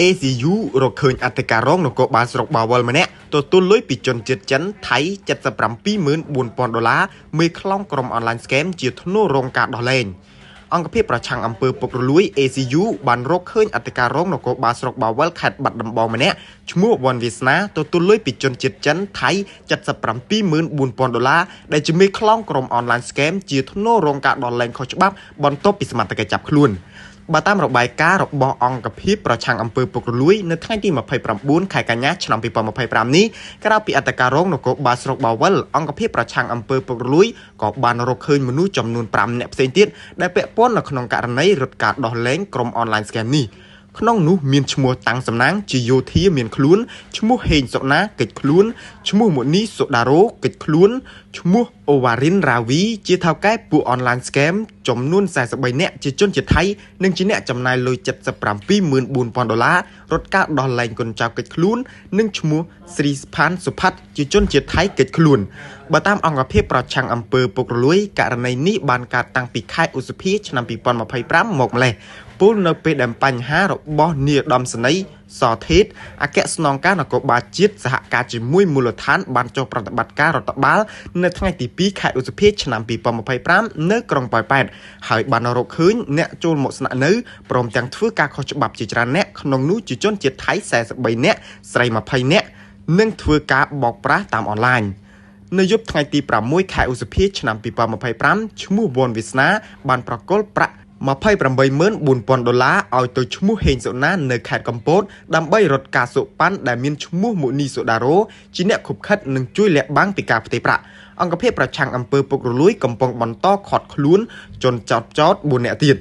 ACU រកឃើញអធិការរងនគរបាលស្រុកបាវលម្នាក់ទទួលលុយពីជនជាតិចិនថៃ$77,400មេខ្លងក្រុមអនឡាញស្កេមជាធ្នូរងការដោះលែងអង្គភាពប្រឆាំងអំពើពុករលួយ ACU បានរកឃើញអធិការរងនគរបាលស្រុកបាវលខេត្តបាត់ដំបងម្នាក់ឈ្មោះវ៉ាន់វាសនាទទួលលុយពីជនជាតិចិនថៃ$77,400ដែលជាមេខ្លងក្រុមអនឡាញស្កេមជាធ្នូរងការដោះលែងខុសច្បាប់បន្ទាប់ពីសមត្ថកិច្ចចាប់ខ្លួនបើតាមរបាយការណ៍របស់អង្គភាពប្រឆាំងអំពើពុករលួយនៅថ្ងៃទី29ខែកញ្ញាឆ្នាំ2025នេះក្រៅពីអធិការរងនគរបាលស្រុកបាវលអង្គភាពប្រឆាំងអំពើពុករលួយក៏បានរកឃើញមនុស្សចំនួន5នាក់ផ្សេងទៀតដែលពាក់ព័ន្ធនៅក្នុងករណីរត់ការដោះលែងក្រុមអនឡាញស្កេមនេះក្នុងនោះមានឈ្មោះតាំងសំណាងជាយោធាមានខ្លួនឈ្មោះហេងសុណាកិច្ចខ្លួនឈ្មោះមុនីសូដារ៉ូកិច្ចខ្លួនឈ្មោះអូវ៉ារិនរ៉ាវីជាថៅកែពួកអនឡាញស្កេមចំនួន43នាក់ជាជនជាតិថៃនិងជាអ្នកចំណាយលុយ$77,400រត់ការដោះលែងកូនចៅកិច្ចខ្លួននិងឈ្មោះស្រីស្ផានសុផាត់ជាជនជាតិថៃកិច្ចខ្លួនបើតាមអង្គភាពប្រឆាំងអំពើពុករលួយករណីនេះបានកើតតាំងពីខែឧសភាឆ្នាំ2025មកម្លេះពលនៅពេលដែលបញ្ហារបស់នាយឧត្តមសេនីយ៍សថេតអគ្គស្នងការនគរបាលជាតិសហការជាមួយមូលដ្ឋានបានចុះប្រតិបត្តិការរដ្ឋបាលនៅថ្ងៃទី2ខែឧសភាឆ្នាំ2025នៅក្រុងប៉ោយប៉ែតហើយបានរកឃើញអ្នកចូលមកស្នាក់នៅព្រមទាំងធ្វើការខុសច្បាប់ជាច្រើនអ្នកក្នុងនោះជាជនជាតិថៃ43នាក់ស្រី20នាក់និងធ្វើការបោកប្រាស់តាមអនឡាញនៅយប់ថ្ងៃទី6ខែឧសភាឆ្នាំ2025ឈ្មោះវ៉ាន់វាសនាបានប្រគល់ប្រាក់$78,400ឲ្យទៅឈ្មោះហេងសុណានៅខេត្តកំពតដើម្បីរត់ការសូកប៉ាន់ដែលមានឈ្មោះមុនីសូដារ៉ូជាអ្នកខុបខិតនិងជួយលាក់បាំងពីការផ្ទេរប្រាក់អង្គភាពប្រឆាំងអំពើពុករលួយកំពុងបន្តឃាត់ខ្លួនជនចោទ4នាក់ទៀត